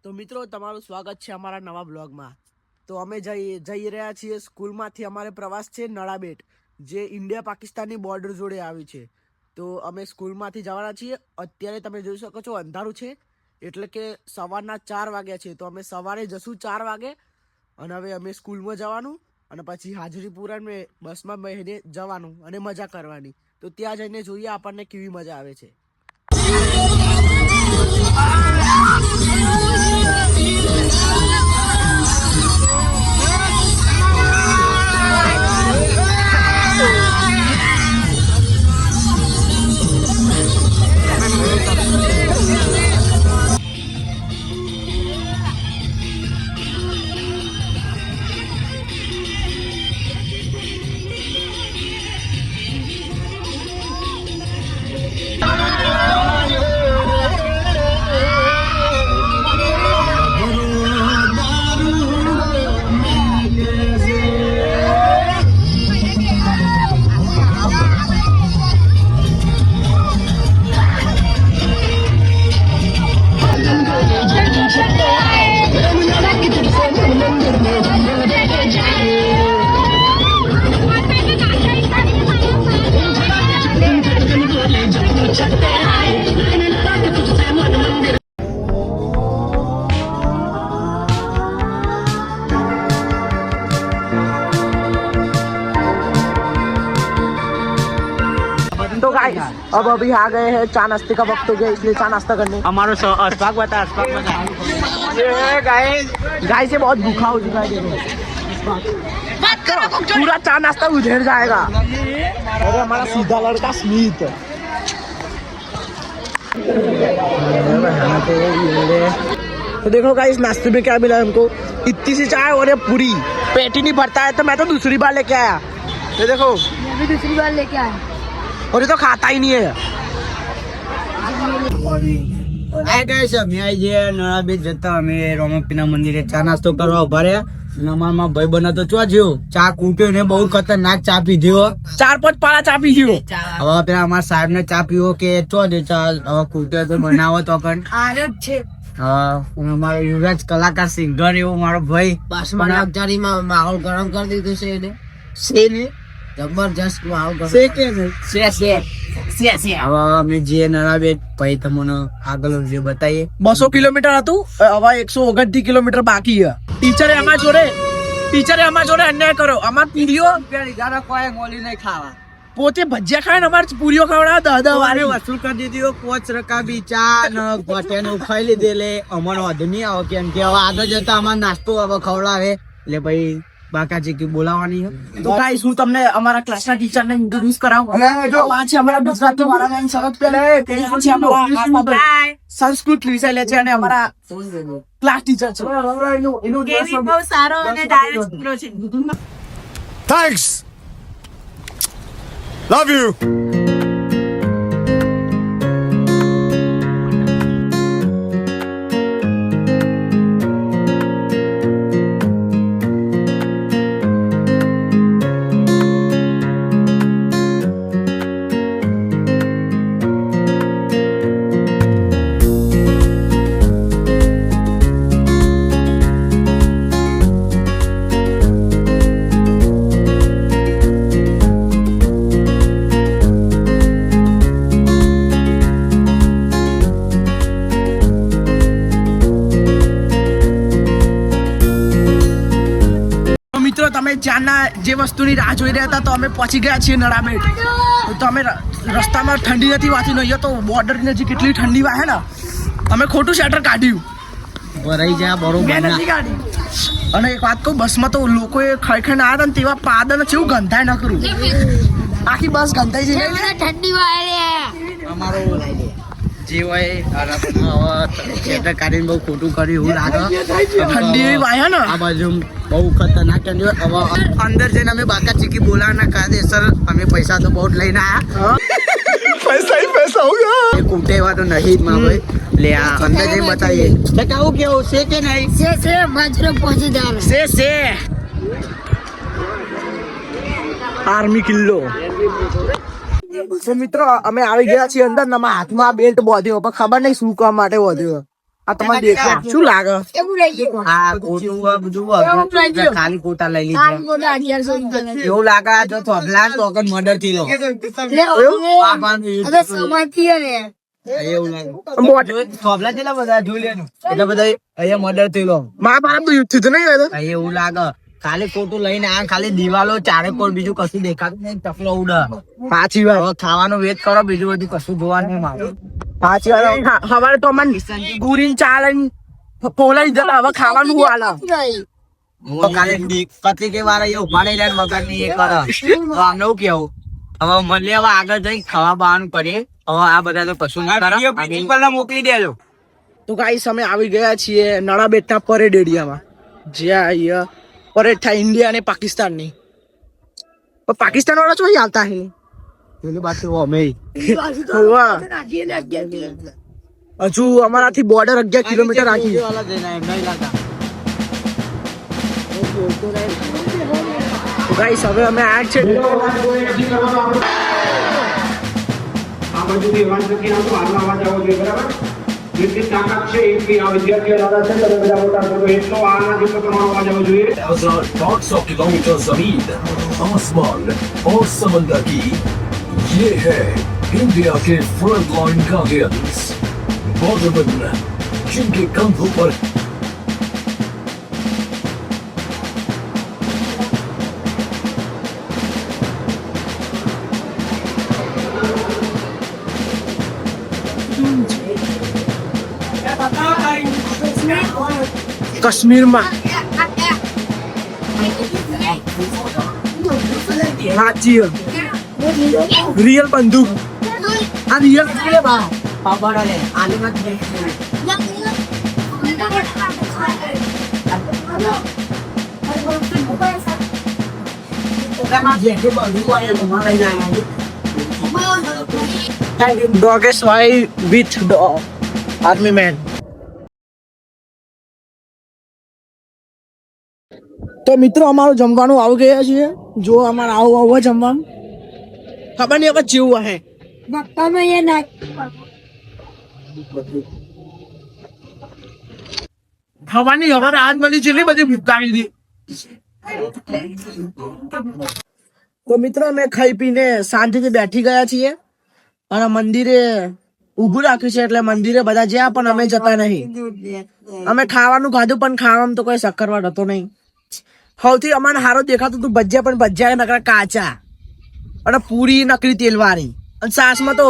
તો મિત્રો તમારું સ્વાગત છે અમારા નવા બ્લોગમાં. તો અમે જઈ રહ્યા છીએ સ્કૂલમાંથી. અમારે પ્રવાસ છે નળાબેટ, જે ઇન્ડિયા પાકિસ્તાનની બોર્ડર જોડે આવી છે. તો અમે સ્કૂલમાંથી જવાના છીએ. અત્યારે તમે જોઈ શકો છો અંધારું છે, એટલે કે સવારના 4 વાગ્યા છે. તો અમે સવારે જશું 4 વાગે, અને હવે અમે સ્કૂલમાં જવાનું અને પછી હાજરી પૂરાને બસમાં બેસીને જવાનું અને મજા કરવાની. તો ત્યાં જઈને જોઈએ આપણને કેવી મજા આવે છે. तो गाइस अब अभी आ गए हैं, चाय नाश्ते का वक्त हो गया, इसलिए चाय नाश्ता करने. हमारो अस्पाक बता ये गाइस ये बहुत भूखा हो चुका है. पूरा चाय नाश्ता उधर जाएगा. अरे हमारा सीधा लड़का स्मित. तो देखो गाइस नाश्ते में क्या मिला हमको. इतनी सी चाय और ये पूरी. पेट ही नहीं भरता है, तो मैं तो दूसरी बार लेके आया. ये देखो मैं भी दूसरी बार लेके आया, और ये तो खाता ही नहीं है. નળાબેટ જતા અમે રોમપીના મંદિરે ચા નાસ્તો કરવા ઉભા રહ્યા. અમારમાં ભાઈ બના તો ચો જ્યો ચા કૂટ્યો ને બહુ ખતરનાક ચા પીધ્યો. 4-5 પાળા ચા પી ગયો. હવે પેલા અમારા સાહેબ ને ચા પીવો કે ચો દે ચા હવે કૂટ્યો તો બનાવો તો પણ છે. હા અમારો યુવરાજ કલાકાર સિંગર એવો મારો ભાઈ બાસમાં માહોલ ગરમ કરી દીધું છે એને. છે ને જબરજસ્ત માહોલ ગરમ છે કે ને છે. હવે અમે જે નળાબેટ ભાઈ તમને આગળ જે બતાવીએ. 200 કિલોમીટર હતું, હવે 129 કિલોમીટર બાકી છે. ટીચરે અમારા જોડે અન્યાય કર્યો. અમાર પૂરીઓ કોઈ ગોળી નહીં ખાવા, પોતે ભજીયા ખાય ને અમારે પૂરીઓ ખવડાવે 10 વાળી. વસૂલ કરી દીધી 5 રકાબી ચા ને ગોટેનું ખાઈ લીધેલે. અમારો વાંધો નહીં આવે કેમ કે હવે આગળ જતા અમારે નાસ્તો હવે ખવડાવે એટલે ભાઈ બાકાજી કી બોલાવવાની. તો ગાઈસ હું તમને અમારા ક્લાસના ટીચરને ઇન્ટ્રોડ્યુસ કરાવું. આ છે અમારા ગુજરાતનો વાળાના શરત પેલે તે છે અમારા સંસ્કૃત વિષય લે છે અને અમારા ક્લાસ ટીચર છે. એનું બહુ સારો અને ડાયરેક્ટ પ્રો છે. Thanks. Love you. મિત્રો તમે જ્યાંના જે વસ્તુની રાહ જોઈ રહ્યા હતા, તો અમે પહોંચી ગયા છીએ નળાબેટ. તો અમે રસ્તામાં ઠંડી નથી વાતી. અહીંયા તો બોર્ડર નજીક કેટલી ઠંડી વાહે ને, અમે ખોટું શેટર કાઢ્યું. ભરાઈ જાય બરોબર. અને એક વાત કહું, બસમાં તો લોકોએ ખાઈ ખાઈને આવ્યા હતા ને તેવા પાદન છે, એવું ગંધાય ન કરું. આખી બસ ગંધાઈ છે. ઠંડી વાળે અમારો જે હોય શેટર કાઢીને બહુ ખોટું કર્યું એવું લાગે. ઠંડી એવી વાહે ને આ બાજુ બહુ ખતરનાક ઠંડી હોય. હવે અંદર જઈને અમે બાકા ચીકી બોલાવાના કાયદેસર અમે પૈસા તો બહુ જ લઈને આવ્યા. पैसा ही पैसा होगा. એ કૂટે એવા તો નહીં જ માં ભાઈ. એટલે આ અંદર જઈને બતાવીએ કેવું કેવું છે કે નહીં. છે મજરો પહોંચી જાય છે આર્મી કિલ્લો. તો મિત્રો અમે આવી ગયા છીએ અંદર. હાથમાં બેલ્ટ બાંધ્યો, પણ ખબર નહીં શું કામ માટે બાંધ્યો. આ તમારે દેખો શું લાગે? એવું લઈ ગયો આ ખોટું આ બધું વાપર્યું. ખાલી ખોટા લઈ લીધા એવું લાગે આ જો થોભલા ને તો કઈ મર્ડર થી લો હવે સમાતી ને એવું લાગે થોભલા કેટલા બધા જોઈ લેનું એટલે બધા અહીંયા મર્ડર થી લો મારા બાપ તો યુદ્ધ થયું નહીં હવે એવું લાગે ખાલી ખોટું લઈને આ ખાલી દિવાલો ચારે કોર બીજું કશું દેખાતું નહીં ટકલો ઉડે સાચી વાત હવે ખાવાનું વેટ કરો બીજું બધું કશું જોવા નહીં મારે સાચી વાત હવારે તો અમને ગુરીને ચાલે પોલાઈ જતા હવે ખાવાનું હું હાલે હું કાલે કતલી કે વાળા એ ઉભા નહીં લે મગજ ની એ કરે તો આમને એવું કેવું હવે મળીએ હવે આગળ જઈ ખાવા બહાનું કરીએ હવે આ બધા તો કશું ના કરે મોકલી દેજો તો ગાઈસ અમે આવી ગયા છીએ નળાબેટના પરેડ એરિયામાં જ્યાં અહીંયા પરેડ થાય ઇન્ડિયા અને પાકિસ્તાનની પણ પાકિસ્તાન વાળા ચોઈ આવતા હે પેલી બાજુ અમે હોવા. હજુ અમારાથી બોર્ડર 11 કિલોમીટર રાખી વાળા જઈને એમ નહીં લાગતા તો ગાઈસ હવે અમે આ છે આ બાજુથી અવાજ નથી આવતો હાલનો અવાજ આવવો જોઈએ બરાબર જેટલી તાકાત છે એટલી આ વિદ્યાર્થીઓ દ્વારા છે તમે બધા મોટા છો તો એટલો આના જેટલો તમારો અવાજ આવવો જોઈએ 500 किलोमीटर जमीन आसमान और समंदर की ये है इंडिया के फ्रंट लाइन गार्डियंस बॉर्डरमैन जिनके कंधों पर કાશ્મીરમાં સાચી રિયલ બંદૂક આ રિયલ ડોગેસ વાય વિથ આર્મી મેન. તો મિત્રો અમારું જમવાનું આવી ગયા છીએ જો અમારે આવું જમવાનું ખબર નહીં હવે જેવું હે બાપામાં એ ના ખાવાની અમારે આજ મળી છે બધી ભૂકાવી દી. તો મિત્રો અમે ખાઈ પીને શાંતિથી બેઠી ગયા છીએ અને મંદિરે ઊભું રાખ્યું છે એટલે મંદિરે બધા જ્યાં પણ અમે જતા નહીં. અમે ખાવાનું ખાધું પણ ખાવામાં તો કોઈ શક્કરવાટ હતો નહીં. સૌથી અમારે સારો દેખાતું હતું ભજીયા પણ ભજીયા નકરા કાચા અને પૂરી નકરી તેલવાળી અને સાસમાં તો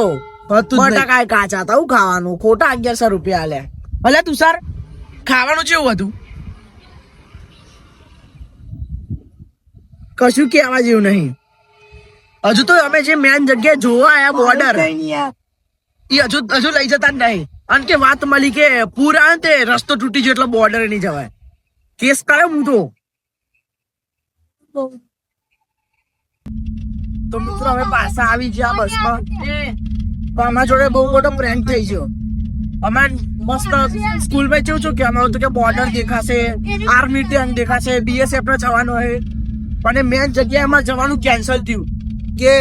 બટાકા કાચા હતા. હું ખાવાનું ખોટા 1100 રૂપિયા આલ્યા. ભલે તુષાર ખાવાનું કેવું હતું કશું કહેવા જેવું નહીં. હજુ તો અમે જે મેન જગ્યાએ જોવા આયા બોર્ડર એ હજુ લઈ જતા જ નહીં. અને કે વાત મળી કે પૂર આવે ને તે રસ્તો તૂટી ગયો એટલે બોર્ડર નહીં જવાય. કેસ કર્યો હું તો મિત્રો અમે પાછા આવી ગયા બસમાં. તો અમારા જોડે બહુ મોટો પ્રેન્ક થઈ ગયો. અમે મસ્ત સ્કૂલમાં કેવું છું કે અમે હતું કે બોર્ડર દેખાશે આર્મી ટેન્ક દેખાશે BSF ને જવાનું હોય પણ મેન જગ્યાએ એમાં જવાનું કેન્સલ થયું કે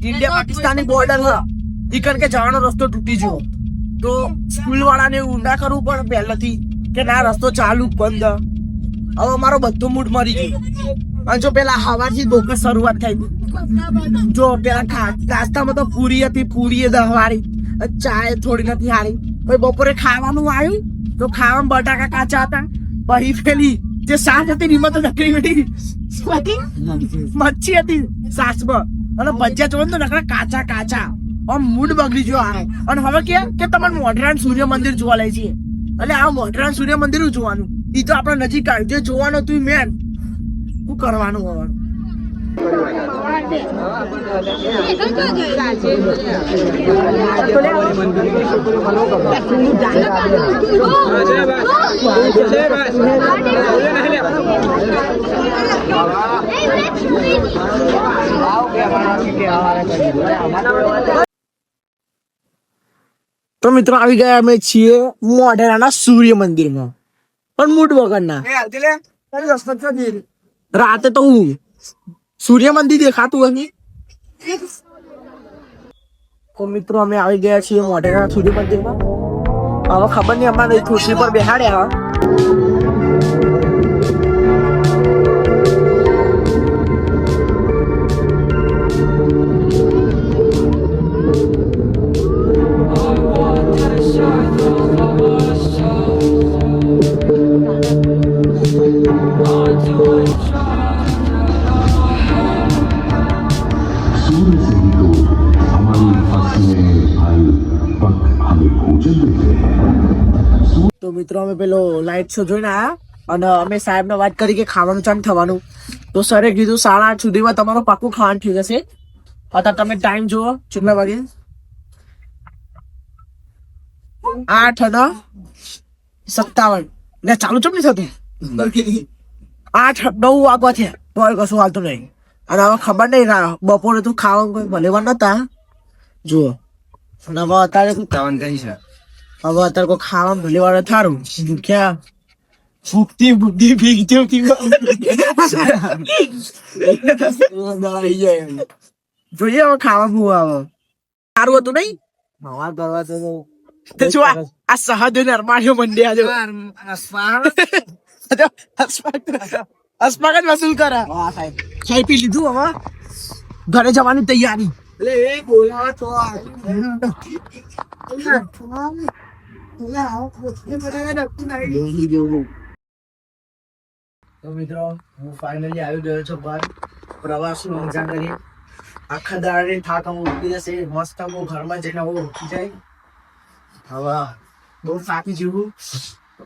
ઇન્ડિયા પાકિસ્તાની બોર્ડર ઈકન કે જવાનો રસ્તો તૂટી ગયો. તો સ્કૂલ વાળાને એવું ના કરવું પણ પહેલેથી કે ના રસ્તો ચાલુ બંધ. હવે અમારો બધો મૂડ મરી ગયો. અને જો પેલા હવારથી બોકસ શરૂઆત થઈ જો પેલા નાસ્તામાં તો પૂરી હતી પૂરી 10 વાળી ચાય થોડી નથી હારી. પછી બપોરે ખાવાનું આવ્યું તો ખાવામાં બટાકા કાચા હતા. પછી પેલી જે સાસ હતી એમાં તો નકરી બેઠી મચ્છી હતી સાસમાં અને ભજીયા જોવા તો નકરા કાચા કાચા. આમ મૂડ બગડી ગયો આ. અને હવે કે તમારે મોઢેરા સૂર્ય મંદિર જોવા લઈ છીએ એટલે આ મોઢેરા સૂર્ય મંદિર જોવાનું એ તો આપણે નજીક આવ્યું જે જોવાનું તું મેન શું કરવાનું હોવાનું. તો મિત્રો આવી ગયા અમે છીએ મોઢેરાના સૂર્ય મંદિરમાં પણ મૂડ વગરના. રાતે તો હું સૂર્ય મંદિર દેખાતું હતી. તો મિત્રો અમે આવી ગયા છીએ મોઢેરાના સૂર્ય મંદિરમાં હવે ખબર નહીં અમારે ખુરશી પર બેહાડ્યા सूर्य से ही तो हमारी फसलें फल पक हमें भोजन देते हैं। તો મિત્રો અમે પેલો લાઈટ શો જોઈને આયા અને અમે સાહેબને વાત કરી કે ખાવાનું ચાલુ થવાનું તો સરે કીધું 8:30 સુધીમાં તમારું પાકું ખાવાનું થઈ જશે અત્યારે તમે ટાઈમ જુઓ કેટલા વાગે 8:57 ને ચાલુ ચમ નહીં થતું 8-9 વાગવા થયા તોય કશું હાલતું નહીં અને હવે ખબર નહીં બપોરે તો ખાવાનું કોઈ ભલેવા નતા જુઓ અને હવે અત્યારે શું ખાવાનું કઈ છે હવે અત્યારે કોઈ ખાવાનું ભલેવા થારું ભૂખ્યા ભૂખતી બુદ્ધિ ભીગતી જોઈએ હવે ખાવા બહુ આવે સારું હતું નહીં નવા કરવા તો તે જો આ સહજ નરમાળીઓ મંડ્યા જો અસ્પાક જ વસૂલ કરે ખાઈ પી લીધું હવે ઘરે જવાની તૈયારી તો મિત્રો હું ફાઇનલી આવી ગયો છું બહાર પ્રવાસની મજા કરી આખા દાડાની થાક હું ઉઠી જશે મસ્ત હું ઘરમાં જઈને હું ઉઠી જાય હવે બહુ થાકી જેવું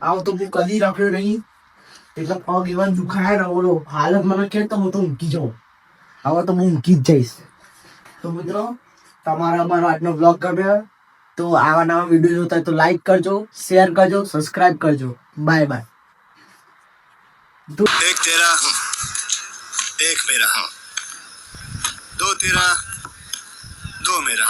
આવું તો હું કદી રાખ્યો નહીં એટલે પગ એવા દુખાય ને બોલો હાલત મને કે તો હું તો ઊંઘી જાઉં હવે તો હું ઊંઘી જ જઈશ તો મિત્રો તમારા અમારો આજનો બ્લોગ ગમ્યો તો આવા નવા વિડીયો જોતા હોય તો લાઈક કરજો શેર કરજો સબસ્ક્રાઇબ કરજો બાય બાય एक तेरा एक मेरा दो तेरा दो मेरा